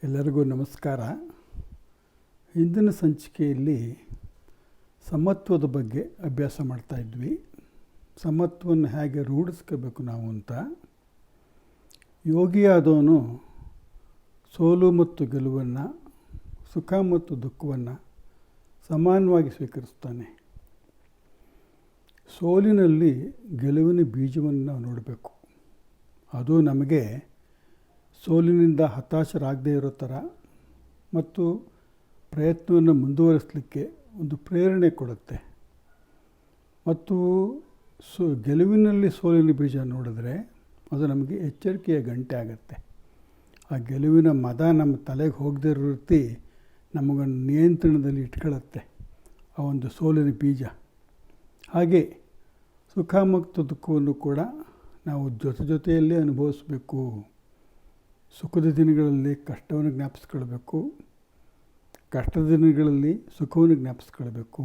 ಎಲ್ಲರಿಗೂ ನಮಸ್ಕಾರ. ಹಿಂದಿನ ಸಂಚಿಕೆಯಲ್ಲಿ ಸಮತ್ವದ ಬಗ್ಗೆ ಅಭ್ಯಾಸ ಮಾಡ್ತಾಯಿದ್ವಿ. ಸಮತ್ವವನ್ನು ಹೇಗೆ ರೂಢಿಸ್ಕೋಬೇಕು ನಾವು ಅಂತ. ಯೋಗಿಯಾದವನು ಸೋಲು ಮತ್ತು ಗೆಲುವನ್ನು, ಸುಖ ಮತ್ತು ದುಃಖವನ್ನು ಸಮಾನವಾಗಿ ಸ್ವೀಕರಿಸ್ತಾನೆ. ಸೋಲಿನಲ್ಲಿ ಗೆಲುವಿನ ಬೀಜವನ್ನು ನಾವು ನೋಡಬೇಕು. ಅದು ನಮಗೆ ಸೋಲಿನಿಂದ ಹತಾಶರಾಗದೇ ಇರೋ ಥರ ಮತ್ತು ಪ್ರಯತ್ನವನ್ನು ಮುಂದುವರಿಸಲಿಕ್ಕೆ ಒಂದು ಪ್ರೇರಣೆ ಕೊಡುತ್ತೆ. ಮತ್ತು ಗೆಲುವಿನಲ್ಲಿ ಸೋಲಿನ ಬೀಜ ನೋಡಿದ್ರೆ ಅದು ನಮಗೆ ಎಚ್ಚರಿಕೆಯ ಗಂಟೆ ಆಗುತ್ತೆ. ಆ ಗೆಲುವಿನ ಮದ ನಮ್ಮ ತಲೆಗೆ ಹೋಗದೇ ಇರೋ ರೀತಿ ನಮಗನ್ನು ನಿಯಂತ್ರಣದಲ್ಲಿ ಇಟ್ಕೊಳ್ಳುತ್ತೆ ಆ ಒಂದು ಸೋಲಿನ ಬೀಜ. ಹಾಗೆ ಸುಖ ಮತ್ತು ದುಃಖವನ್ನು ಕೂಡ ನಾವು ಜೊತೆಯಲ್ಲೇ ಅನುಭವಿಸಬೇಕು. ಸುಖದ ದಿನಗಳಲ್ಲಿ ಕಷ್ಟವನ್ನು ಜ್ಞಾಪಿಸ್ಕೊಳ್ಬೇಕು, ಕಷ್ಟದ ದಿನಗಳಲ್ಲಿ ಸುಖವನ್ನು ಜ್ಞಾಪಿಸ್ಕೊಳ್ಬೇಕು.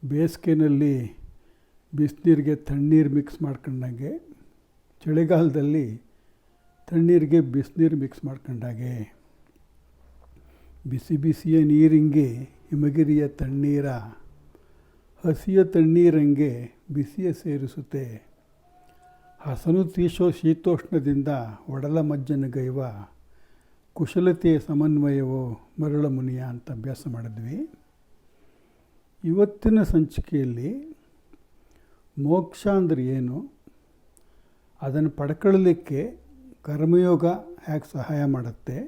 ಬೇಸಿಗೆಯಲ್ಲಿ ಬಿಸಿನೀರಿಗೆ ತಣ್ಣೀರು ಮಿಕ್ಸ್ ಮಾಡ್ಕೊಂಡಾಗೆ, ಚಳಿಗಾಲದಲ್ಲಿ ತಣ್ಣೀರಿಗೆ ಬಿಸಿನೀರು ಮಿಕ್ಸ್ ಮಾಡ್ಕೊಂಡಾಗೆ, ಬಿಸಿ ಬಿಸಿಯ ನೀರಿಂಗೆ ಹಿಮಗಿರಿಯ ತಣ್ಣೀರ, ಹಸಿಯ ತಣ್ಣೀರಂಗೆ ಬಿಸಿಯ ಸೇರಿಸುತ್ತೆ, ಹಸನು ತೀಶೋ ಶೀತೋಷ್ಣದಿಂದ ಒಡಲ ಮಜ್ಜನಗೈವ, ಕುಶಲತೆಯ ಸಮನ್ವಯವೋ ಮರಳ ಮುನಿಯ ಅಂತ ಅಭ್ಯಾಸ ಮಾಡಿದ್ವಿ. ಇವತ್ತಿನ ಸಂಚಿಕೆಯಲ್ಲಿ ಮೋಕ್ಷ ಅಂದರೆ ಏನು, ಅದನ್ನು ಪಡ್ಕೊಳ್ಳಲಿಕ್ಕೆ ಕರ್ಮಯೋಗ ಹೇಗೆ ಸಹಾಯ ಮಾಡುತ್ತೆ,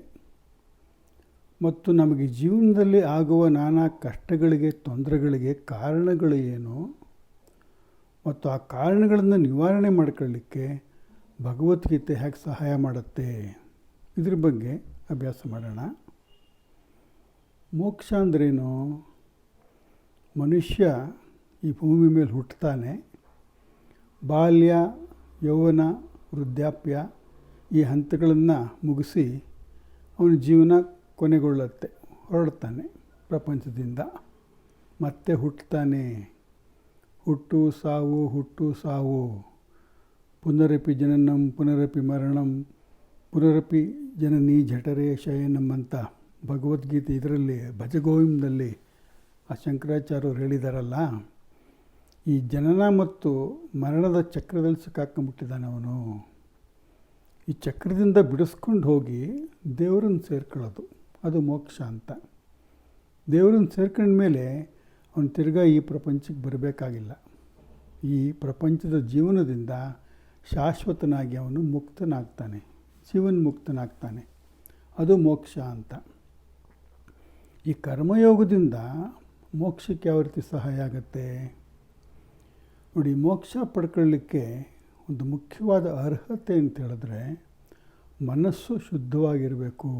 ಮತ್ತು ನಮಗೆ ಜೀವನದಲ್ಲಿ ಆಗುವ ನಾನಾ ಕಷ್ಟಗಳಿಗೆ, ತೊಂದರೆಗಳಿಗೆ ಕಾರಣಗಳು ಏನು, ಮತ್ತು ಆ ಕಾರಣಗಳನ್ನು ನಿವಾರಣೆ ಮಾಡ್ಕೊಳ್ಳಿಕ್ಕೆ ಭಗವದ್ಗೀತೆ ಹೇಗೆ ಸಹಾಯ ಮಾಡುತ್ತೆ, ಇದ್ರ ಬಗ್ಗೆ ಅಭ್ಯಾಸ ಮಾಡೋಣ. ಮೋಕ್ಷ ಅಂದ್ರೇನು? ಮನುಷ್ಯ ಈ ಭೂಮಿ ಮೇಲೆ ಹುಟ್ಟುತ್ತಾನೆ. ಬಾಲ್ಯ, ಯೌವನ, ವೃದ್ಧಾಪ್ಯ ಈ ಹಂತಗಳನ್ನು ಮುಗಿಸಿ ಅವನ ಜೀವನ ಕೊನೆಗೊಳ್ಳುತ್ತೆ. ಹೊರಡ್ತಾನೆ ಪ್ರಪಂಚದಿಂದ, ಮತ್ತೆ ಹುಟ್ಟುತ್ತಾನೆ. ಹುಟ್ಟು ಸಾವು, ಹುಟ್ಟು ಸಾವು, ಪುನರಪಿ ಜನನಂ ಪುನರಪಿ ಮರಣಂ ಪುನರಪಿ ಜನನೀ ಜಠರೇ ಶಯನಂ ಅಂತ ಭಗವದ್ಗೀತೆ ಇದರಲ್ಲಿ ಭಜಗೋವಿಂದಲ್ಲಿ ಆ ಶಂಕರಾಚಾರ್ಯರು ಹೇಳಿದಾರಲ್ಲ. ಈ ಜನನ ಮತ್ತು ಮರಣದ ಚಕ್ರದಲ್ಲಿ ಸಿಕ್ಕಾಕೊಂಡ್ಬಿಟ್ಟಿದ್ದಾನೆ ಅವನು. ಈ ಚಕ್ರದಿಂದ ಬಿಡಿಸ್ಕೊಂಡು ಹೋಗಿ ದೇವರನ್ನು ಸೇರ್ಕೊಳ್ಳೋದು, ಅದು ಮೋಕ್ಷ ಅಂತ. ದೇವರನ್ನು ಸೇರ್ಕೊಂಡ್ಮೇಲೆ ಅವನು ತಿರ್ಗಾ ಈ ಪ್ರಪಂಚಕ್ಕೆ ಬರಬೇಕಾಗಿಲ್ಲ. ಈ ಪ್ರಪಂಚದ ಜೀವನದಿಂದ ಶಾಶ್ವತನಾಗಿ ಅವನು ಮುಕ್ತನಾಗ್ತಾನೆ, ಜೀವನ್ಮುಕ್ತನಾಗ್ತಾನೆ. ಅದು ಮೋಕ್ಷ ಅಂತ. ಈ ಕರ್ಮಯೋಗದಿಂದ ಮೋಕ್ಷಕ್ಕೆ ಯಾವ ರೀತಿ ಸಹಾಯ ಆಗುತ್ತೆ ನೋಡಿ. ಮೋಕ್ಷ ಪಡ್ಕೊಳ್ಳಿಕ್ಕೆ ಒಂದು ಮುಖ್ಯವಾದ ಅರ್ಹತೆ ಅಂತ ಹೇಳಿದ್ರೆ ಮನಸ್ಸು ಶುದ್ಧವಾಗಿರಬೇಕು,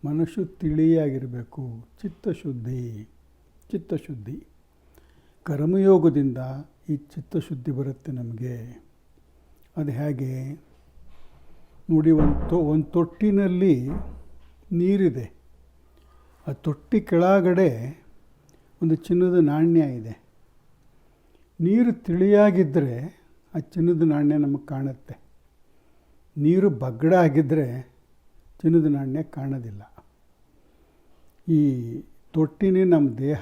ಮನಸ್ಸು ತಿಳಿಯಾಗಿರಬೇಕು, ಚಿತ್ತಶುದ್ಧಿ. ಕರ್ಮಯೋಗದಿಂದ ಈ ಚಿತ್ತಶುದ್ಧಿ ಬರುತ್ತೆ ನಮಗೆ. ಅದು ಹೇಗೆ ನೋಡಿ, ಒಂದು ತೊಟ್ಟಿನಲ್ಲಿ ನೀರಿದೆ. ಆ ತೊಟ್ಟಿ ಕೆಳಗಡೆ ಒಂದು ಚಿನ್ನದ ನಾಣ್ಯ ಇದೆ. ನೀರು ತಿಳಿಯಾಗಿದ್ದರೆ ಆ ಚಿನ್ನದ ನಾಣ್ಯ ನಮಗೆ ಕಾಣುತ್ತೆ. ನೀರು ಬಗ್ಗಡ ಆಗಿದ್ದರೆ ಚಿನ್ನದ ನಾಣ್ಯ ಕಾಣೋದಿಲ್ಲ. ಈ ತೊಟ್ಟಿನೇ ನಮ್ಮ ದೇಹ,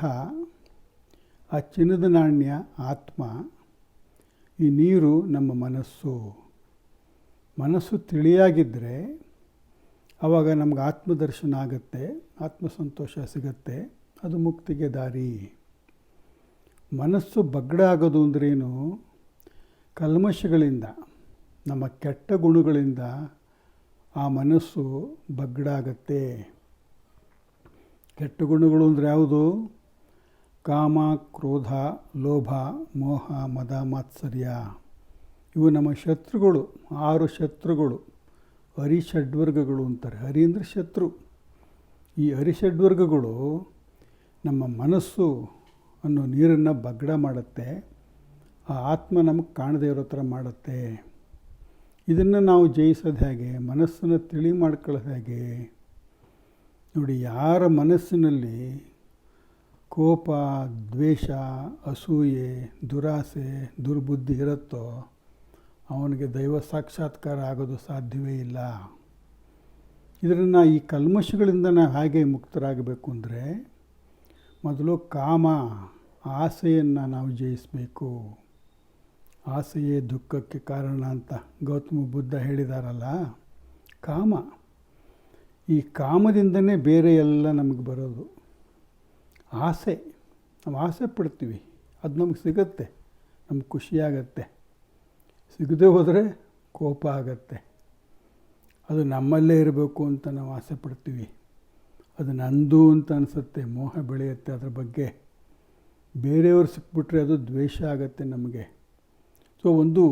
ಆ ಚಿನ್ನದ ನಾಣ್ಯ ಆತ್ಮ, ಈ ನೀರು ನಮ್ಮ ಮನಸ್ಸು ತಿಳಿಯಾಗಿದ್ದರೆ ಆವಾಗ ನಮ್ಗೆ ಆತ್ಮದರ್ಶನ ಆಗುತ್ತೆ, ಆತ್ಮಸಂತೋಷ ಸಿಗುತ್ತೆ, ಅದು ಮುಕ್ತಿಗೆ ದಾರಿ. ಮನಸ್ಸು ಬಗ್ಗಡ ಆಗೋದು ಅಂದ್ರೇನು? ಕಲ್ಮಶಗಳಿಂದ, ನಮ್ಮ ಕೆಟ್ಟ ಗುಣಗಳಿಂದ ಆ ಮನಸ್ಸು ಬಗ್ಗಡ ಆಗುತ್ತೆ. ಕೆಟ್ಟ ಗುಣಗಳು ಅಂದರೆ ಯಾವುದು? ಕಾಮ, ಕ್ರೋಧ, ಲೋಭ, ಮೋಹ, ಮದ, ಮಾತ್ಸರ್ಯ. ಇವು ನಮ್ಮ ಶತ್ರುಗಳು, 6 ಶತ್ರುಗಳು. ಹರಿಷಡ್ವರ್ಗಗಳು ಅಂತಾರೆ. ಹರಿ ಅಂದರೆ ಶತ್ರು. ಈ ಹರಿಷಡ್ವರ್ಗಗಳು ನಮ್ಮ ಮನಸ್ಸು ಅನ್ನೋ ನೀರನ್ನು ಬಗ್ಗಡ ಮಾಡುತ್ತೆ. ಆ ಆತ್ಮ ನಮಗೆ ಕಾಣದೇ ಇರೋ ಥರ ಮಾಡುತ್ತೆ. ಇದನ್ನು ನಾವು ಜಯಿಸೋದು ಹೇಗೆ? ಮನಸ್ಸನ್ನು ತಿಳಿ ಮಾಡ್ಕೊಳ್ಳೋದು ಹೇಗೆ ನೋಡಿ. ಯಾರ ಮನಸ್ಸಿನಲ್ಲಿ ಕೋಪ, ದ್ವೇಷ, ಅಸೂಯೆ, ದುರಾಸೆ, ದುರ್ಬುದ್ಧಿ ಇರುತ್ತೋ ಅವನಿಗೆ ದೈವ ಸಾಕ್ಷಾತ್ಕಾರ ಆಗೋದು ಸಾಧ್ಯವೇ ಇಲ್ಲ. ಇದನ್ನು ಈ ಕಲ್ಮಶಗಳಿಂದ ನಾವು ಹೇಗೆ ಮುಕ್ತರಾಗಬೇಕು ಅಂದರೆ ಮೊದಲು ಕಾಮ ಆಸೆಯನ್ನು ನಾವು ಜಯಿಸಬೇಕು. ಆಸೆಯೇ ದುಃಖಕ್ಕೆ ಕಾರಣ ಅಂತ ಗೌತಮ ಬುದ್ಧ ಹೇಳಿದಾರಲ್ಲ. ಕಾಮ, ಈ ಕಾಮದಿಂದನೇ ಬೇರೆ ಎಲ್ಲ ನಮಗೆ ಬರೋದು. ಆಸೆ, ನಾವು ಆಸೆ ಪಡ್ತೀವಿ, ಅದು ನಮಗೆ ಸಿಗತ್ತೆ, ನಮ್ಗೆ ಖುಷಿಯಾಗತ್ತೆ. ಸಿಗದೆ ಹೋದರೆ ಕೋಪ ಆಗತ್ತೆ. ಅದು ನಮ್ಮಲ್ಲೇ ಇರಬೇಕು ಅಂತ ನಾವು ಆಸೆ ಪಡ್ತೀವಿ. ಅದು ನಂದು ಅಂತ ಅನಿಸುತ್ತೆ, ಮೋಹ ಬೆಳೆಯುತ್ತೆ ಅದ್ರ ಬಗ್ಗೆ. ಬೇರೆಯವರು ಸಿಕ್ಬಿಟ್ರೆ ಅದು ದ್ವೇಷ ಆಗತ್ತೆ ನಮಗೆ. ಸೊ ಒಂದು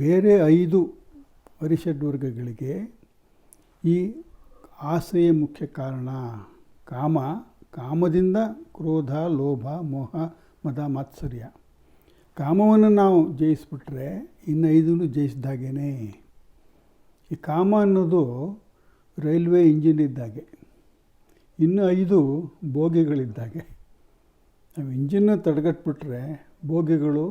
ಬೇರೆ 5 ಅರಿಷಡ್ವರ್ಗಗಳಿಗೆ ಈ ಆಸೆಯೇ ಮುಖ್ಯ ಕಾರಣ. ಕಾಮ, ಕಾಮದಿಂದ ಕ್ರೋಧ, ಲೋಭ, ಮೋಹ, ಮದ, ಮಾತ್ಸರ್ಯ. ಕಾಮವನ್ನು ನಾವು ಜಯಿಸ್ಬಿಟ್ರೆ ಇನ್ನು 5 ಜಯಿಸಿದಾಗೇ. ಈ ಕಾಮ ಅನ್ನೋದು ರೈಲ್ವೆ ಇಂಜಿನ್ ಇದ್ದಾಗೆ, ಇನ್ನು 5 ಬೋಗಿಗಳಿದ್ದಾಗೆ. ನಾವು ಇಂಜಿನ್ನ ತಡೆಗಟ್ಬಿಟ್ರೆ ಬೋಗಿಗಳು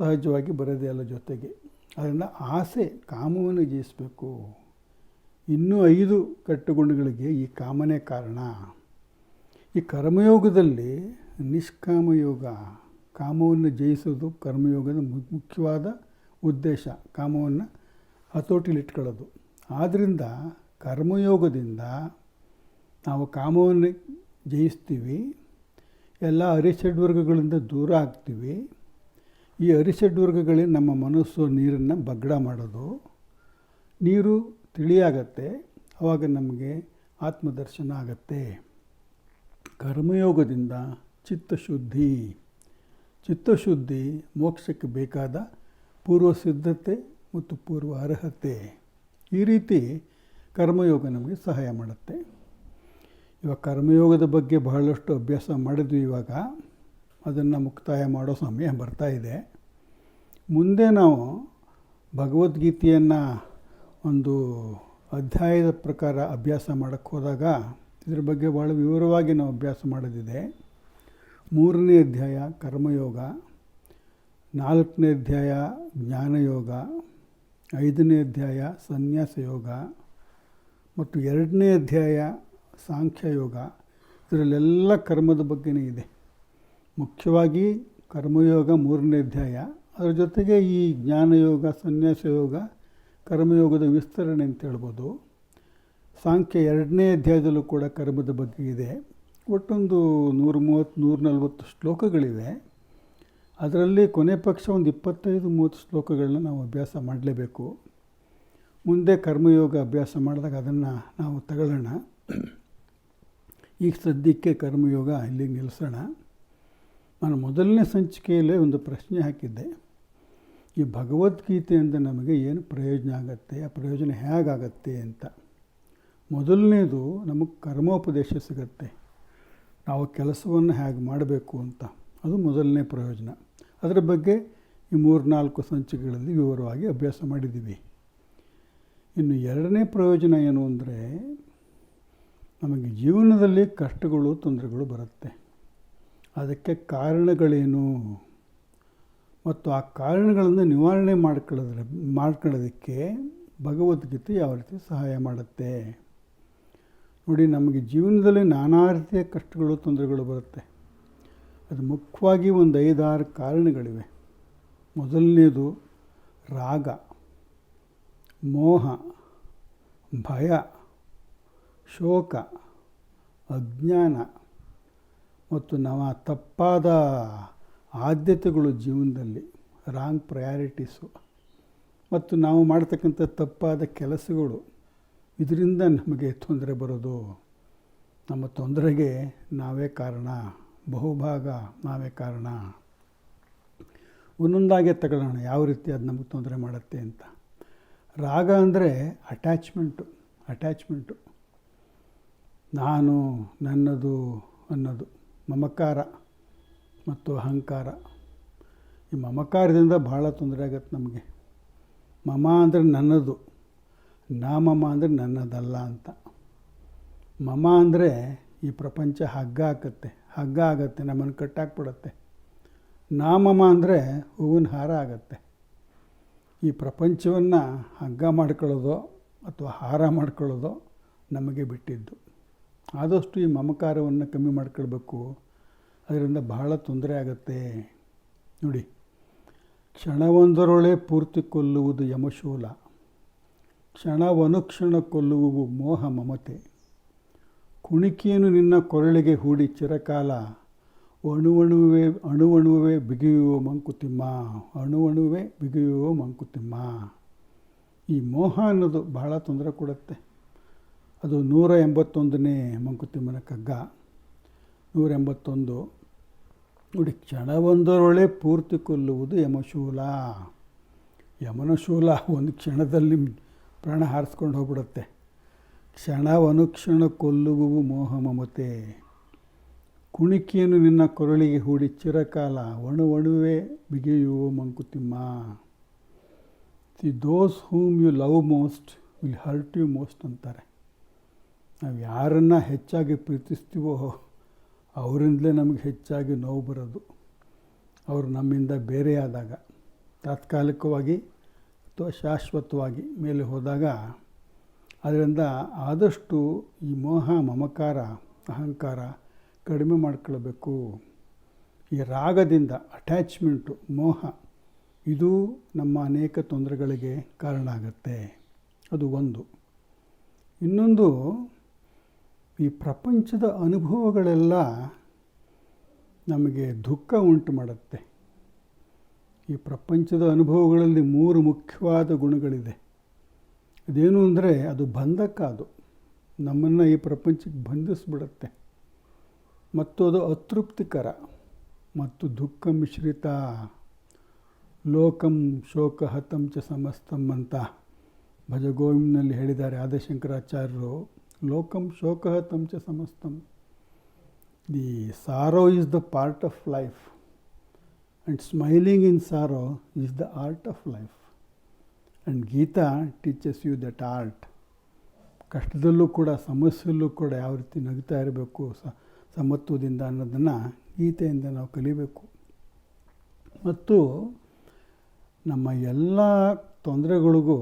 ಸಹಜವಾಗಿ ಬರೋದೇ ಅಲ್ಲ ಜೊತೆಗೆ. ಅದರಿಂದ ಆಸೆ, ಕಾಮವನ್ನು ಜಯಿಸಬೇಕು. ಇನ್ನೂ 5 ಕಟ್ಟುಗುಣಗಳಿಗೆ ಈ ಕಾಮನೇ ಕಾರಣ. ಈ ಕರ್ಮಯೋಗದಲ್ಲಿ ನಿಷ್ಕಾಮಯೋಗ, ಕಾಮವನ್ನು ಜಯಿಸೋದು ಕರ್ಮಯೋಗದ ಮುಖ್ಯವಾದ ಉದ್ದೇಶ. ಕಾಮವನ್ನು ಹತೋಟಿಲಿಟ್ಕೊಳ್ಳೋದು. ಆದ್ದರಿಂದ ಕರ್ಮಯೋಗದಿಂದ ನಾವು ಕಾಮವನ್ನು ಜಯಿಸ್ತೀವಿ, ಎಲ್ಲ ಅರಿಷಡ್ವರ್ಗಗಳಿಂದ ದೂರ ಆಗ್ತೀವಿ. ಈ ಅರಿಷಡ್ವರ್ಗಗಳೇ ನಮ್ಮ ಮನಸ್ಸು ನೀರನ್ನು ಬಗ್ಗಡ ಮಾಡೋದು. ನೀರು ತಿಳಿಯಾಗತ್ತೆ, ಆವಾಗ ನಮಗೆ ಆತ್ಮದರ್ಶನ ಆಗತ್ತೆ. ಕರ್ಮಯೋಗದಿಂದ ಚಿತ್ತಶುದ್ಧಿ. ಚಿತ್ತಶುದ್ಧಿ ಮೋಕ್ಷಕ್ಕೆ ಬೇಕಾದ ಪೂರ್ವ ಸಿದ್ಧತೆ ಮತ್ತು ಪೂರ್ವ ಅರ್ಹತೆ. ಈ ರೀತಿ ಕರ್ಮಯೋಗ ನಮಗೆ ಸಹಾಯ ಮಾಡುತ್ತೆ. ಇವಾಗ ಕರ್ಮಯೋಗದ ಬಗ್ಗೆ ಬಹಳಷ್ಟು ಅಭ್ಯಾಸ ಮಾಡಿದ್ವಿ. ಇವಾಗ ಅದನ್ನು ಮುಕ್ತಾಯ ಮಾಡೋ ಸಮಯ ಬರ್ತಾ ಇದೆ. ಮುಂದೆ ನಾವು ಭಗವದ್ಗೀತೆಯನ್ನು ಒಂದು ಅಧ್ಯಾಯದ ಪ್ರಕಾರ ಅಭ್ಯಾಸ ಮಾಡೋಕ್ಕೆ ಹೋದಾಗ ಇದ್ರ ಬಗ್ಗೆ ಭಾಳ ವಿವರವಾಗಿ ನಾವು ಅಭ್ಯಾಸ ಮಾಡೋದಿದೆ. 3ನೇ ಅಧ್ಯಾಯ ಕರ್ಮಯೋಗ, 4ನೇ ಅಧ್ಯಾಯ ಜ್ಞಾನಯೋಗ, 5ನೇ ಅಧ್ಯಾಯ ಸನ್ಯಾಸ ಯೋಗ ಮತ್ತು 2ನೇ ಅಧ್ಯಾಯ ಸಾಂಖ್ಯಯೋಗ. ಇದರಲ್ಲೆಲ್ಲ ಕರ್ಮದ ಬಗ್ಗೆನೇ ಇದೆ. ಮುಖ್ಯವಾಗಿ ಕರ್ಮಯೋಗ 3ನೇ ಅಧ್ಯಾಯ, ಅದರ ಜೊತೆಗೆ ಈ ಜ್ಞಾನಯೋಗ, ಸನ್ಯಾಸ ಯೋಗ, ಕರ್ಮಯೋಗದ ವಿಸ್ತರಣೆ ಅಂತ ಹೇಳ್ಬೋದು. ಸಾಂಖ್ಯ 2ನೇ ಅಧ್ಯಾಯದಲ್ಲೂ ಕೂಡ ಕರ್ಮದ ಬಗ್ಗೆ ಇದೆ. ಒಟ್ಟೊಂದು 130-140 ಶ್ಲೋಕಗಳಿವೆ. ಅದರಲ್ಲಿ ಕೊನೆ ಪಕ್ಷ ಒಂದು 25-30 ಶ್ಲೋಕಗಳನ್ನ ನಾವು ಅಭ್ಯಾಸ ಮಾಡಲೇಬೇಕು. ಮುಂದೆ ಕರ್ಮಯೋಗ ಅಭ್ಯಾಸ ಮಾಡಿದಾಗ ಅದನ್ನು ನಾವು ತಗೊಳ್ಳೋಣ. ಈಗ ಸದ್ಯಕ್ಕೆ ಕರ್ಮಯೋಗ ಇಲ್ಲಿಗೆ ನಿಲ್ಲಿಸೋಣ. ನಾನು ಮೊದಲನೇ ಸಂಚಿಕೆಯಲ್ಲೇ ಒಂದು ಪ್ರಶ್ನೆ ಹಾಕಿದ್ದೆ. ಈ ಭಗವದ್ಗೀತೆಯಿಂದ ನಮಗೆ ಏನು ಪ್ರಯೋಜನ ಆಗುತ್ತೆ, ಆ ಪ್ರಯೋಜನ ಹೇಗಾಗತ್ತೆ ಅಂತ. ಮೊದಲನೇದು, ನಮಗೆ ಕರ್ಮೋಪದೇಶ ಸಿಗುತ್ತೆ, ನಾವು ಕೆಲಸವನ್ನು ಹೇಗೆ ಮಾಡಬೇಕು ಅಂತ. ಅದು ಮೊದಲನೇ ಪ್ರಯೋಜನ. ಅದರ ಬಗ್ಗೆ ಈ 3-4 ಸಂಚಿಕೆಗಳಲ್ಲಿ ವಿವರವಾಗಿ ಅಭ್ಯಾಸ ಮಾಡಿದ್ದೀವಿ. ಇನ್ನು 2ನೇ ಪ್ರಯೋಜನ ಏನು ಅಂದರೆ, ನಮಗೆ ಜೀವನದಲ್ಲಿ ಕಷ್ಟಗಳು, ತೊಂದರೆಗಳು ಬರುತ್ತೆ. ಅದಕ್ಕೆ ಕಾರಣಗಳೇನು ಮತ್ತು ಆ ಕಾರಣಗಳನ್ನು ನಿವಾರಣೆ ಮಾಡ್ಕೊಳ್ಳೋದಕ್ಕೆ ಭಗವದ್ಗೀತೆ ಯಾವ ರೀತಿ ಸಹಾಯ ಮಾಡುತ್ತೆ. ನೋಡಿ, ನಮಗೆ ಜೀವನದಲ್ಲಿ ನಾನಾ ರೀತಿಯ ಕಷ್ಟಗಳು, ತೊಂದರೆಗಳು ಬರುತ್ತೆ. ಅದು ಮುಖ್ಯವಾಗಿ ಒಂದು 5-6 ಕಾರಣಗಳಿವೆ. ಮೊದಲನೇದು ರಾಗ, ಮೋಹ, ಭಯ, ಶೋಕ, ಅಜ್ಞಾನ ಮತ್ತು ನಮ್ಮ ತಪ್ಪಾದ ಆದ್ಯತೆಗಳು ಜೀವನದಲ್ಲಿ, ರಾಂಗ್ ಪ್ರಯಾರಿಟೀಸು, ಮತ್ತು ನಾವು ಮಾಡ್ತಕ್ಕಂಥ ತಪ್ಪಾದ ಕೆಲಸಗಳು. ಇದರಿಂದ ನಮಗೆ ತೊಂದರೆ ಬರೋದು. ನಮ್ಮ ತೊಂದರೆಗೆ ನಾವೇ ಕಾರಣ, ಬಹುಭಾಗ ನಾವೇ ಕಾರಣ. ಒಂದೊಂದಾಗೆ ತಗೊಳ್ಳೋಣ ಯಾವ ರೀತಿ ಅದು ನಮಗೆ ತೊಂದರೆ ಮಾಡುತ್ತೆ ಅಂತ. ರಾಗ ಅಂದರೆ ಅಟ್ಯಾಚ್ಮೆಂಟು, ನಾನು, ನನ್ನದು ಅನ್ನೋದು, ಮಮಕಾರ ಮತ್ತು ಅಹಂಕಾರ. ಈ ಮಮಕಾರದಿಂದ ಭಾಳ ತೊಂದರೆ ಆಗತ್ತೆ ನಮಗೆ. ಮಮ ಅಂದರೆ ನನ್ನದು, ಮಮ ಅಂದರೆ ನನ್ನದಲ್ಲ ಅಂತ. ಮಮ ಅಂದರೆ ಈ ಪ್ರಪಂಚ ಹಗ್ಗ ಆಗತ್ತೆ, ನಮ್ಮನ್ನು ಕಟ್ಟಾಕ್ಬಿಡುತ್ತೆ. ಮಮ ಅಂದರೆ ಹೂವಿನ ಹಾರ ಆಗತ್ತೆ. ಈ ಪ್ರಪಂಚವನ್ನು ಹಗ್ಗ ಮಾಡ್ಕೊಳ್ಳೋದೋ ಅಥವಾ ಹಾರ ಮಾಡ್ಕೊಳ್ಳೋದೋ ನಮಗೆ ಬಿಟ್ಟಿದ್ದು. ಆದಷ್ಟು ಈ ಮಮಕಾರವನ್ನು ಕಮ್ಮಿ ಮಾಡ್ಕೊಳ್ಬೇಕು, ಅದರಿಂದ ಬಹಳ ತೊಂದರೆ ಆಗುತ್ತೆ. ನೋಡಿ, ಕ್ಷಣವೊಂದರೊಳೆ ಪೂರ್ತಿ ಕೊಲ್ಲುವುದು ಯಮಶೂಲ, ಕ್ಷಣವನುಕ್ಷಣ ಕೊಲ್ಲುವುದು ಮೋಹ ಮಮತೆ. ಕುಣಿಕೆಯನ್ನು ನಿನ್ನ ಕೊರಳಿಗೆ ಹೂಡಿ ಚಿರಕಾಲ, ಅಣುವಣುವೇ ಬಿಗಿಯುವ ಮಂಕುತಿಮ್ಮ, ಅಣುವಣುವೇ ಬಿಗಿಯುವ ಮಂಕುತಿಮ್ಮ. ಈ ಮೋಹ ಅನ್ನೋದು ಬಹಳ ತೊಂದರೆ ಕೊಡುತ್ತೆ. ಅದು 181ನೇ ಮಂಕುತಿಮ್ಮನ ಕಗ್ಗ, 181. ನೋಡಿ, ಕ್ಷಣವೊಂದರೊಳೆ ಪೂರ್ತಿ ಕೊಲ್ಲುವುದು ಯಮಶೂಲ. ಯಮನ ಶೂಲ ಒಂದು ಕ್ಷಣದಲ್ಲಿ ಪ್ರಾಣ ಹಾರಿಸ್ಕೊಂಡು ಹೋಗ್ಬಿಡುತ್ತೆ. ಕ್ಷಣವನುಕ್ಷಣ ಕೊಲ್ಲುವುದು ಮೋಹ ಮಮತೆ. ಕುಣಿಕೆಯನ್ನು ನಿನ್ನ ಕೊರಳಿಗೆ ಹೂಡಿ ಚಿರಕಾಲ, ಅಣುವಣುವೇ ಬಿಗಿಯುವ ಮಂಕುತಿಮ್ಮ. Those whom you love most will hurt you most ಅಂತಾರೆ. ನಾವು ಯಾರನ್ನು ಹೆಚ್ಚಾಗಿ ಪ್ರೀತಿಸ್ತೀವೋ ಅವರಿಂದಲೇ ನಮಗೆ ಹೆಚ್ಚಾಗಿ ನೋವು ಬರೋದು. ಅವರು ನಮ್ಮಿಂದ ಬೇರೆಯಾದಾಗ, ತಾತ್ಕಾಲಿಕವಾಗಿ ಅಥವಾ ಶಾಶ್ವತವಾಗಿ ಮೇಲೆ ಹೋದಾಗ. ಅದರಿಂದ ಆದಷ್ಟು ಈ ಮೋಹ ಮಮಕಾರ ಅಹಂಕಾರ ಕಡಿಮೆ ಮಾಡ್ಕೊಳ್ಬೇಕು. ಈ ರಾಗದಿಂದ ಅಟ್ಯಾಚ್ಮೆಂಟು, ಮೋಹ, ಇದು ನಮ್ಮ ಅನೇಕ ತೊಂದರೆಗಳಿಗೆ ಕಾರಣ ಆಗುತ್ತೆ. ಅದು ಒಂದು. ಇನ್ನೊಂದು, ಈ ಪ್ರಪಂಚದ ಅನುಭವಗಳೆಲ್ಲ ನಮಗೆ ದುಃಖ ಉಂಟು ಮಾಡುತ್ತೆ. ಈ ಪ್ರಪಂಚದ ಅನುಭವಗಳಲ್ಲಿ 3 ಮುಖ್ಯವಾದ ಗುಣಗಳಿದೆ. ಅದೇನು ಅಂದರೆ, ಅದು ಬಂಧಕ. ಅದು ನಮ್ಮನ್ನು ಈ ಪ್ರಪಂಚಕ್ಕೆ ಬಂಧಿಸಿಬಿಡುತ್ತೆ. ಮತ್ತು ಅದು ಅತೃಪ್ತಿಕರ ಮತ್ತು ದುಃಖ ಮಿಶ್ರಿತ. ಲೋಕಂ ಶೋಕಹತಂ ಚ ಸಮಸ್ತಂ ಅಂತ ಭಜಗೋವಿಂದನಲ್ಲಿ ಹೇಳಿದ್ದಾರೆ ಆದಿಶಂಕರಾಚಾರ್ಯರು. ಲೋಕಂ ಶೋಕಹತಂ ಚ ಸಮಸ್ತಂ. The sorrow is the part of life and smiling in sorrow is the art of life. And Gita teaches you that art. ಕಷ್ಟದಲ್ಲೂ ಕೂಡ, ಸಮಸ್ಯೆಯಲ್ಲೂ ಕೂಡ ಯಾವ ರೀತಿ ನಗ್ತಾ ಇರಬೇಕು ಸಮತ್ವದಿಂದ ಅನ್ನೋದನ್ನು ಗೀತೆಯಿಂದ ನಾವು ಕಲಿಬೇಕು. ಮತ್ತು ನಮ್ಮ ಎಲ್ಲ ತೊಂದರೆಗಳಿಗೂ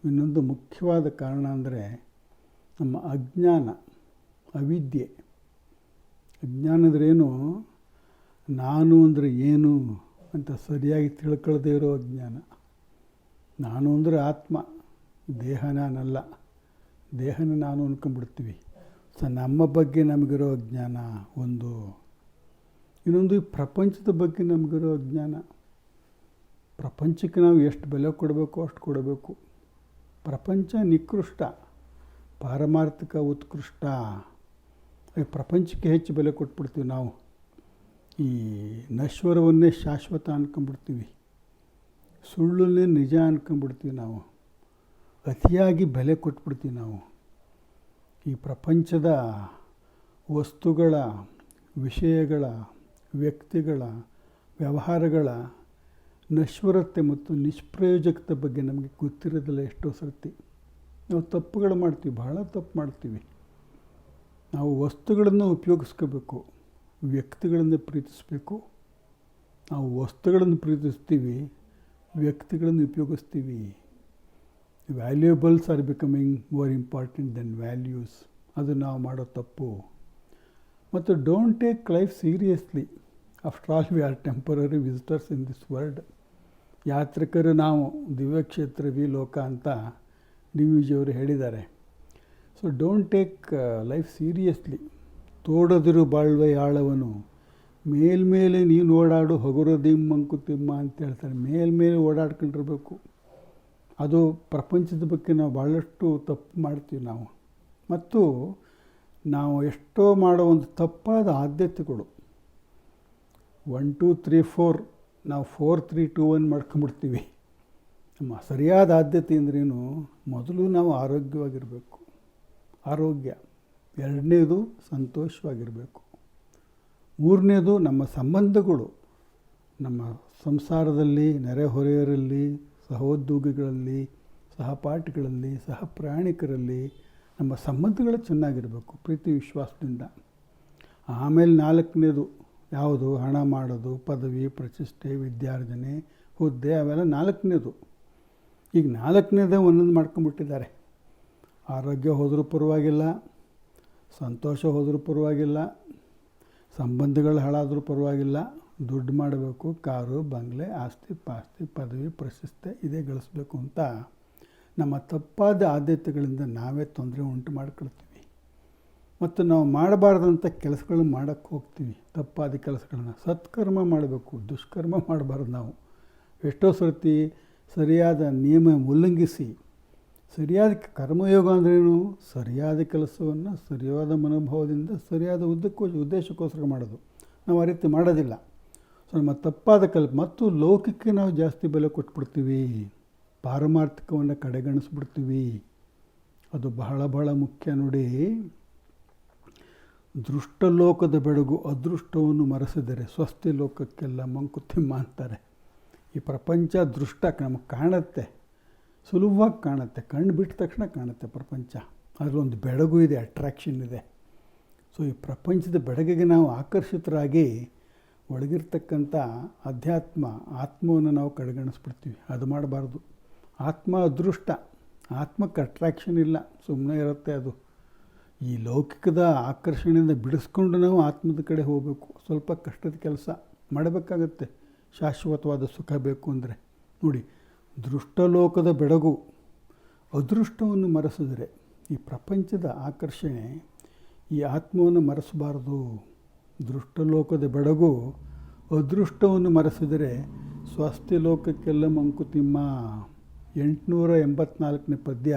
ಇನ್ನೊಂದು ಮುಖ್ಯವಾದ ಕಾರಣ ಅಂದರೆ ನಮ್ಮ ಅಜ್ಞಾನ, ಅವಿದ್ಯೆ. ಅಜ್ಞಾನದ್ರೇನು? ನಾನು ಅಂದರೆ ಏನು ಅಂತ ಸರಿಯಾಗಿ ತಿಳ್ಕೊಳ್ಳದೇ ಇರೋ ಅಜ್ಞಾನ. ನಾನು ಅಂದರೆ ಆತ್ಮ, ದೇಹ ನಾನಲ್ಲ. ದೇಹನ ನಾನು ಅಂದ್ಕೊಂಡ್ಬಿಡ್ತೀವಿ. ನಮ್ಮ ಬಗ್ಗೆ ನಮಗಿರೋ ಅಜ್ಞಾನ ಒಂದು. ಇನ್ನೊಂದು, ಈ ಪ್ರಪಂಚದ ಬಗ್ಗೆ ನಮಗಿರೋ ಅಜ್ಞಾನ. ಪ್ರಪಂಚಕ್ಕೆ ನಾವು ಎಷ್ಟು ಬೆಲೆ ಕೊಡಬೇಕು ಅಷ್ಟು ಕೊಡಬೇಕು. ಪ್ರಪಂಚ ನಿಕೃಷ್ಟ, ಪಾರಮಾರ್ಥಿಕ ಉತ್ಕೃಷ್ಟ. ಈ ಪ್ರಪಂಚಕ್ಕೆ ಹೆಚ್ಚು ಬೆಲೆ ಕೊಟ್ಬಿಡ್ತೀವಿ ನಾವು. ಈ ನಶ್ವರವನ್ನೇ ಶಾಶ್ವತ ಅಂದ್ಕೊಂಡ್ಬಿಡ್ತೀವಿ. ಸುಳ್ಳನ್ನೇ ನಿಜ ಅಂದ್ಕೊಂಡ್ಬಿಡ್ತೀವಿ ನಾವು. ಅತಿಯಾಗಿ ಬೆಲೆ ಕೊಟ್ಬಿಡ್ತೀವಿ ನಾವು. ಈ ಪ್ರಪಂಚದ ವಸ್ತುಗಳ, ವಿಷಯಗಳ, ವ್ಯಕ್ತಿಗಳ, ವ್ಯವಹಾರಗಳ ನಶ್ವರತೆ ಮತ್ತು ನಿಷ್ಪ್ರಯೋಜಕತೆ ಬಗ್ಗೆ ನಮಗೆ ಗೊತ್ತಿರೋದಿಲ್ಲ. ಎಷ್ಟೋ ಸರ್ತಿ ನಾವು ತಪ್ಪುಗಳು ಮಾಡ್ತೀವಿ, ಬಹಳ ತಪ್ಪು ಮಾಡ್ತೀವಿ. ನಾವು ವಸ್ತುಗಳನ್ನು ಉಪಯೋಗಿಸ್ಕೋಬೇಕು, ವ್ಯಕ್ತಿಗಳನ್ನು ಪ್ರೀತಿಸಬೇಕು. ನಾವು ವಸ್ತುಗಳನ್ನು ಪ್ರೀತಿಸ್ತೀವಿ, ವ್ಯಕ್ತಿಗಳನ್ನು ಉಪಯೋಗಿಸ್ತೀವಿ. Valuables are becoming more important than values. ಅದು ನಾವು ಮಾಡೋ ತಪ್ಪು. ಮತ್ತು don't take life seriously. After all we are temporary visitors in this world. ಯಾತ್ರಿಕರು ನಾವು, ದಿವ್ಯಕ್ಷೇತ್ರ ವಿ ಲೋಕ ಅಂತ ಡಿ ವಿ ಜಿಯವರು ಹೇಳಿದ್ದಾರೆ. So don't take life seriously. ತೋಡದಿರು ಬಾಳ್ವೆ ಆಳವನು, ಮೇಲ್ಮೇಲೆ ನೀನು ಓಡಾಡು ಹೊಗರದಿಂ ಮಂಕುತಿಮ್ಮ ಅಂತ ಹೇಳ್ತಾರೆ. ಮೇಲ್ಮೇಲೆ ಓಡಾಡ್ಕೊಂಡಿರ್ಬೇಕು. ಅದು ಪ್ರಪಂಚದ ಬಗ್ಗೆ ನಾವು ಭಾಳಷ್ಟು ತಪ್ಪು ಮಾಡ್ತೀವಿ ನಾವು. ಮತ್ತು ನಾವು ಎಷ್ಟೋ ಮಾಡೋ ಒಂದು ತಪ್ಪಾದ ಆದ್ಯತೆಗಳು, 1 2 3 4, ನಾವು 4 3 2 1 ಮಾಡ್ಕೊಂಬಿಡ್ತೀವಿ. ನಮ್ಮ ಸರಿಯಾದ ಆದ್ಯತೆ ಅಂದ್ರೇನು? ಮೊದಲು ನಾವು ಆರೋಗ್ಯವಾಗಿರಬೇಕು, ಆರೋಗ್ಯ. 2ನೇದು ಸಂತೋಷವಾಗಿರಬೇಕು. 3ನೇದು ನಮ್ಮ ಸಂಬಂಧಗಳು, ನಮ್ಮ ಸಂಸಾರದಲ್ಲಿ, ನೆರೆಹೊರೆಯರಲ್ಲಿ, ಸಹೋದ್ಯೋಗಿಗಳಲ್ಲಿ, ಸಹಪಾಠಿಗಳಲ್ಲಿ, ಸಹ ಪ್ರಯಾಣಿಕರಲ್ಲಿ ನಮ್ಮ ಸಂಬಂಧಗಳು ಚೆನ್ನಾಗಿರಬೇಕು, ಪ್ರೀತಿ ವಿಶ್ವಾಸದಿಂದ. ಆಮೇಲೆ 4ನೇದು ಯಾವುದು? ಹಣ ಮಾಡೋದು, ಪದವಿ, ಪ್ರತಿಷ್ಠೆ, ವಿದ್ಯಾರ್ಜನೆ, ಹುದ್ದೆ, ಅವೆಲ್ಲ 4ನೇದು. ಈಗ 4ನೇದೇ ಒಂದೊಂದು ಮಾಡ್ಕೊಂಡ್ಬಿಟ್ಟಿದ್ದಾರೆ. ಆರೋಗ್ಯ ಹೋದರೂ ಪರವಾಗಿಲ್ಲ, ಸಂತೋಷ ಹೋದರೂ ಪರವಾಗಿಲ್ಲ, ಸಂಬಂಧಗಳು ಹಾಳಾದರೂ ಪರವಾಗಿಲ್ಲ, ದುಡ್ಡು ಮಾಡಬೇಕು, ಕಾರು ಬಂಗ್ಲೆ ಆಸ್ತಿ ಪಾಸ್ತಿ ಪದವಿ ಪ್ರಶಸ್ತಿ ಇದೇ ಗಳಿಸ್ಬೇಕು ಅಂತ ನಮ್ಮ ತಪ್ಪಾದ ಆದ್ಯತೆಗಳಿಂದ ನಾವೇ ತೊಂದರೆ ಉಂಟು ಮಾಡ್ಕೊಳ್ತೀವಿ. ಮತ್ತು ನಾವು ಮಾಡಬಾರ್ದಂಥ ಕೆಲಸಗಳನ್ನ ಮಾಡೋಕ್ಕೆ ಹೋಗ್ತೀವಿ. ತಪ್ಪಾದ ಕೆಲಸಗಳನ್ನ ಸತ್ಕರ್ಮ ಮಾಡಬೇಕು, ದುಷ್ಕರ್ಮ ಮಾಡಬಾರ್ದು. ನಾವು ಎಷ್ಟೋ ಸರ್ತಿ ಸರಿಯಾದ ನಿಯಮ ಉಲ್ಲಂಘಿಸಿ, ಸರಿಯಾದ ಕರ್ಮಯೋಗ ಅಂದ್ರೇನು, ಸರಿಯಾದ ಕೆಲಸವನ್ನು ಸರಿಯಾದ ಮನೋಭಾವದಿಂದ ಸರಿಯಾದ ಉದ್ದೇಶಕ್ಕೋಸ್ಕರ ಮಾಡೋದು. ನಾವು ಆ ರೀತಿ ಮಾಡೋದಿಲ್ಲ. ಸೊ ನಮ್ಮ ತಪ್ಪಾದ ಮತ್ತು ಲೌಕಿಕಕ್ಕೆ ನಾವು ಜಾಸ್ತಿ ಬೆಲೆ ಕೊಟ್ಬಿಡ್ತೀವಿ, ಪಾರಮಾರ್ಥಿಕವನ್ನು ಕಡೆಗಣಿಸ್ಬಿಡ್ತೀವಿ. ಅದು ಬಹಳ ಬಹಳ ಮುಖ್ಯ ನೋಡಿ. ದೃಷ್ಟಲೋಕದ ಬೆಳಗು ಅದೃಷ್ಟವನ್ನು ಮರೆಸಿದರೆ ಸ್ವಸ್ತಿ ಲೋಕಕ್ಕೆಲ್ಲ ಮಂಕುತಿಮ್ಮ ಅಂತಾರೆ. ಈ ಪ್ರಪಂಚ ದೃಷ್ಟ ನಮಗೆ ಕಾಣುತ್ತೆ, ಸುಲಭವಾಗಿ ಕಾಣುತ್ತೆ, ಕಣ್ಣು ಬಿಟ್ಟ ತಕ್ಷಣ ಕಾಣುತ್ತೆ ಪ್ರಪಂಚ. ಅದರಲ್ಲೊಂದು ಬೆಳಗು ಇದೆ, ಅಟ್ರ್ಯಾಕ್ಷನ್ ಇದೆ. ಸೊ ಈ ಪ್ರಪಂಚದ ಬೆಳಗಿಗೆ ನಾವು ಆಕರ್ಷಿತರಾಗಿ ಒಳಗಿರ್ತಕ್ಕಂಥ ಆತ್ಮವನ್ನು ನಾವು ಕಡೆಗಣಿಸ್ಬಿಡ್ತೀವಿ. ಅದು ಮಾಡಬಾರ್ದು. ಆತ್ಮ ಅದೃಷ್ಟ, ಆತ್ಮಕ್ಕೆ ಅಟ್ರ್ಯಾಕ್ಷನ್ ಇಲ್ಲ, ಸುಮ್ಮನೆ ಇರುತ್ತೆ ಅದು. ಈ ಲೌಕಿಕದ ಆಕರ್ಷಣೆಯಿಂದ ಬಿಡಿಸ್ಕೊಂಡು ನಾವು ಆತ್ಮದ ಕಡೆ ಹೋಗಬೇಕು. ಸ್ವಲ್ಪ ಕಷ್ಟದ ಕೆಲಸ ಮಾಡಬೇಕಾಗತ್ತೆ ಶಾಶ್ವತವಾದ ಸುಖ ಬೇಕು ಅಂದರೆ. ನೋಡಿ, ದೃಷ್ಟಲೋಕದ ಬೆಳಗು ಅದೃಷ್ಟವನ್ನು ಮರೆಸಿದರೆ, ಈ ಪ್ರಪಂಚದ ಆಕರ್ಷಣೆ ಈ ಆತ್ಮವನ್ನು ಮರೆಸಬಾರ್ದು. ದೃಷ್ಟಲೋಕದ ಬೆಳಗು ಅದೃಷ್ಟವನ್ನು ಮರೆಸಿದರೆ ಸ್ವಸ್ತಿ ಲೋಕಕ್ಕೆಲ್ಲ ಮಂಕುತಿಮ್ಮ. 884ನೇ ಪದ್ಯ.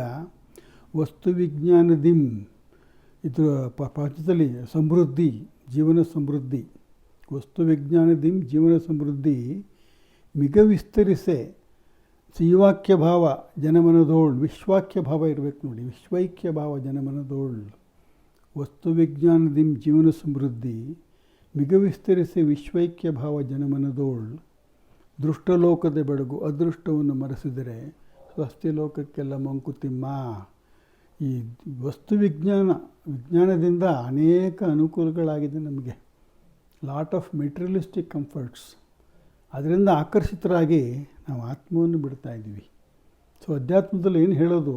ವಸ್ತು ವಿಜ್ಞಾನದಿಂ, ಇದು ಪ್ರಪಂಚದಲ್ಲಿ ಸಮೃದ್ಧಿ, ಜೀವನ ಸಮೃದ್ಧಿ. ವಸ್ತು ವಿಜ್ಞಾನದಿಂ ಜೀವನ ಸಮೃದ್ಧಿ ಮಿಗ ವಿಸ್ತರಿಸೆ ಜೀವಾಕ್ಯ ಭಾವ ಜನಮನದೋಳ್. ವಿಶ್ವಾಕ್ಯ ಭಾವ ಇರಬೇಕು ನೋಡಿ, ವಿಶ್ವೈಕ್ಯ ಭಾವ ಜನಮನದೋಳ್. ವಸ್ತು ವಿಜ್ಞಾನದಿಂ ಜೀವನ ಸಮೃದ್ಧಿ ಮಿಗ ವಿಸ್ತರಿಸಿ ವಿಶ್ವೈಕ್ಯ ಭಾವ ಜನಮನದೋಳ್. ದೃಷ್ಟಲೋಕದ ಬೆಳಗು ಅದೃಷ್ಟವನ್ನು ಮರೆಸಿದರೆ ಸ್ವಸ್ತಿ ಲೋಕಕ್ಕೆಲ್ಲ ಮಂಕುತಿಮ್ಮ. ಈ ವಸ್ತು ವಿಜ್ಞಾನದಿಂದ ಅನೇಕ ಅನುಕೂಲಗಳಾಗಿದೆ ನಮಗೆ. Lot of materialistic comforts. ಅದರಿಂದ ಆಕರ್ಷಿತರಾಗಿ ನಾವು ಆತ್ಮವನ್ನು ಬಿಡ್ತಾ ಇದ್ದೀವಿ. ಸೊ ಅಧ್ಯಾತ್ಮದಲ್ಲಿ ಏನು ಹೇಳೋದು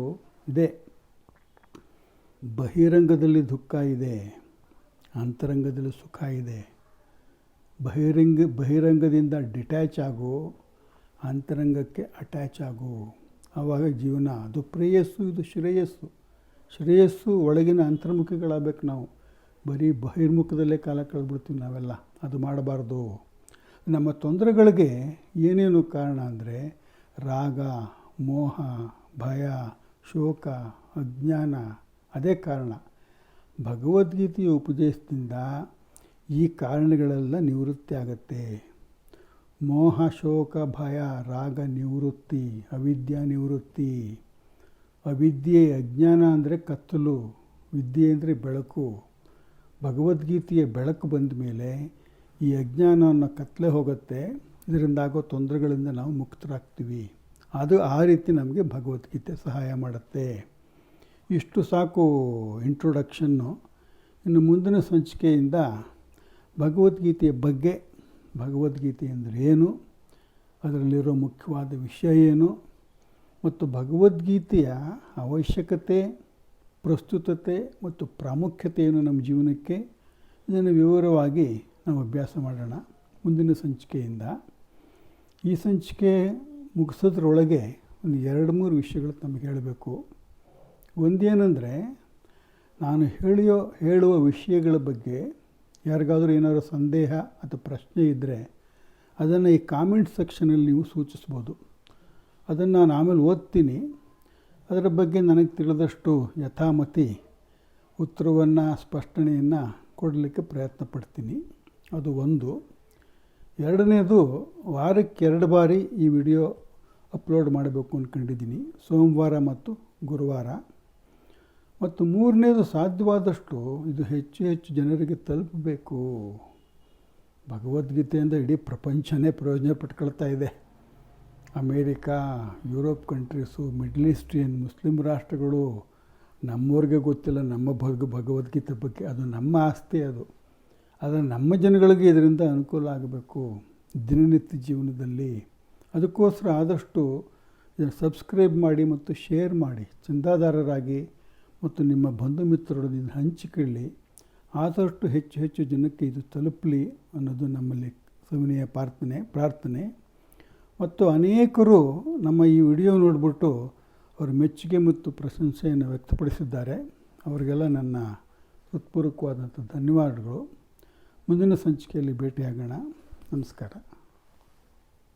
ಇದೆ, ಬಹಿರಂಗದಲ್ಲಿ ದುಃಖ ಇದೆ, ಅಂತರಂಗದಲ್ಲಿ ಸುಖ ಇದೆ. ಬಹಿರಂಗದಿಂದ ಡಿಟ್ಯಾಚ್ ಆಗು, ಅಂತರಂಗಕ್ಕೆ ಅಟ್ಯಾಚ್ ಆಗು. ಆವಾಗ ಜೀವನ ಅದು ಪ್ರೇಯಸ್ಸು, ಇದು ಶ್ರೇಯಸ್ಸು. ಶ್ರೇಯಸ್ಸು ಒಳಗಿನ ಅಂತರ್ಮುಖಿಗಳಾಗಬೇಕು. ನಾವು ಬರೀ ಬಹಿರ್ಮುಖದಲ್ಲೇ ಕಾಲ ಕಳೆದ್ಬಿಡ್ತೀವಿ ನಾವೆಲ್ಲ. ಅದು ಮಾಡಬಾರ್ದು. ನಮ್ಮ ತೊಂದರೆಗಳಿಗೆ ಏನೇನು ಕಾರಣ ಅಂದರೆ ರಾಗ, ಮೋಹ, ಭಯ, ಶೋಕ, ಅಜ್ಞಾನ, ಅದೇ ಕಾರಣ. ಭಗವದ್ಗೀತೆಯ ಉಪದೇಶದಿಂದ ಈ ಕಾರಣಗಳೆಲ್ಲ ನಿವೃತ್ತಿ ಆಗುತ್ತೆ. ಮೋಹ, ಶೋಕ, ಭಯ, ರಾಗ ನಿವೃತ್ತಿ, ಅವಿದ್ಯಾ ನಿವೃತ್ತಿ. ಅವಿದ್ಯೆ, ಅಜ್ಞಾನ ಅಂದರೆ ಕತ್ತಲು, ವಿದ್ಯೆ ಅಂದರೆ ಬೆಳಕು. ಭಗವದ್ಗೀತೆಯ ಬೆಳಕು ಬಂದ ಮೇಲೆ ಈ ಅಜ್ಞಾನವನ್ನು ಕತ್ತಲೆ ಹೋಗುತ್ತೆ. ಇದರಿಂದ ಆಗೋ ತೊಂದರೆಗಳಿಂದ ನಾವು ಮುಕ್ತರಾಗ್ತೀವಿ. ಅದು ಆ ರೀತಿ ನಮಗೆ ಭಗವದ್ಗೀತೆ ಸಹಾಯ ಮಾಡುತ್ತೆ. ಇಷ್ಟು ಸಾಕು ಇಂಟ್ರೊಡಕ್ಷನ್ನು. ಇನ್ನು ಮುಂದಿನ ಸಂಚಿಕೆಯಿಂದ ಭಗವದ್ಗೀತೆಯ ಬಗ್ಗೆ, ಭಗವದ್ಗೀತೆ ಅಂದರೆ ಏನು, ಅದರಲ್ಲಿರೋ ಮುಖ್ಯವಾದ ವಿಷಯ ಏನು, ಮತ್ತು ಭಗವದ್ಗೀತೆಯ ಅವಶ್ಯಕತೆ, ಪ್ರಸ್ತುತತೆ ಮತ್ತು ಪ್ರಾಮುಖ್ಯತೆಯನ್ನು ನಮ್ಮ ಜೀವನಕ್ಕೆ, ಇದನ್ನು ವಿವರವಾಗಿ ನಾವು ಅಭ್ಯಾಸ ಮಾಡೋಣ ಮುಂದಿನ ಸಂಚಿಕೆಯಿಂದ. ಈ ಸಂಚಿಕೆ ಮುಗಿಸೋದ್ರೊಳಗೆ ಒಂದು 2-3 ವಿಷಯಗಳು ನಮಗೆ ಹೇಳಬೇಕು. ಒಂದೇನೆಂದರೆ, ನಾನು ಹೇಳುವ ವಿಷಯಗಳ ಬಗ್ಗೆ ಯಾರಿಗಾದರೂ ಏನಾದರೂ ಸಂದೇಹ ಅಥವಾ ಪ್ರಶ್ನೆ ಇದ್ದರೆ ಅದನ್ನು ಈ ಕಾಮೆಂಟ್ ಸೆಕ್ಷನಲ್ಲಿ ನೀವು ಸೂಚಿಸ್ಬೋದು. ಅದನ್ನು ನಾನು ಆಮೇಲೆ ಓದ್ತೀನಿ. ಅದರ ಬಗ್ಗೆ ನನಗೆ ತಿಳಿದಷ್ಟು ಯಥಾಮತಿ ಉತ್ತರವನ್ನು, ಸ್ಪಷ್ಟನೆಯನ್ನು ಕೊಡಲಿಕ್ಕೆ ಪ್ರಯತ್ನ ಪಡ್ತೀನಿ. ಅದು ಒಂದು. ಎರಡನೇದು, ವಾರಕ್ಕೆ 2 ಬಾರಿ ಈ ವಿಡಿಯೋ ಅಪ್ಲೋಡ್ ಮಾಡಬೇಕು ಅಂದ್ಕೊಂಡಿದ್ದೀನಿ, ಸೋಮವಾರ ಮತ್ತು ಗುರುವಾರ. ಮತ್ತು ಮೂರನೇದು, ಸಾಧ್ಯವಾದಷ್ಟು ಇದು ಹೆಚ್ಚು ಜನರಿಗೆ ತಲುಪಬೇಕು. ಭಗವದ್ಗೀತೆಯಿಂದ ಇಡೀ ಪ್ರಪಂಚನೇ ಪ್ರಯೋಜನ ಪಟ್ಕೊಳ್ತಾ ಇದೆ. America, Europe countries, middle eastern, ಮುಸ್ಲಿಂ ರಾಷ್ಟ್ರಗಳು, ನಮ್ಮವ್ರಿಗೆ ಗೊತ್ತಿಲ್ಲ ನಮ್ಮ ಭಗವದ್ಗೀತೆ ಬಗ್ಗೆ. ಅದು ನಮ್ಮ ಆಸ್ತಿ. ಆದರೆ ನಮ್ಮ ಜನಗಳಿಗೆ ಇದರಿಂದ ಅನುಕೂಲ ಆಗಬೇಕು ದಿನನಿತ್ಯ ಜೀವನದಲ್ಲಿ. ಅದಕ್ಕೋಸ್ಕರ ಆದಷ್ಟು ಇದನ್ನು ಸಬ್ಸ್ಕ್ರೈಬ್ ಮಾಡಿ ಮತ್ತು ಶೇರ್ ಮಾಡಿ, ಚಂದಾದಾರರಾಗಿ ಮತ್ತು ನಿಮ್ಮ ಬಂಧು ಮಿತ್ರರೊಂದಿಗೆ ಹಂಚಿಕೊಳ್ಳಿ. ಆದಷ್ಟು ಹೆಚ್ಚು ಹೆಚ್ಚು ಜನಕ್ಕೆ ಇದು ತಲುಪಲಿ ಅನ್ನೋದು ನಮ್ಮಲ್ಲಿ ಸವಿನಯ ಪ್ರಾರ್ಥನೆ. ಮತ್ತು ಅನೇಕರು ನಮ್ಮ ಈ ವಿಡಿಯೋ ನೋಡಿಬಿಟ್ಟು ಅವರು ಮೆಚ್ಚುಗೆ ಮತ್ತು ಪ್ರಶಂಸೆಯನ್ನು ವ್ಯಕ್ತಪಡಿಸಿದ್ದಾರೆ. ಅವರಿಗೆಲ್ಲ ನನ್ನ ಹೃತ್ಪೂರ್ವಕವಾದಂಥ ಧನ್ಯವಾದಗಳು. ಮುಂದಿನ ಸಂಚಿಕೆಯಲ್ಲಿ ಭೇಟಿಯಾಗೋಣ. ನಮಸ್ಕಾರ.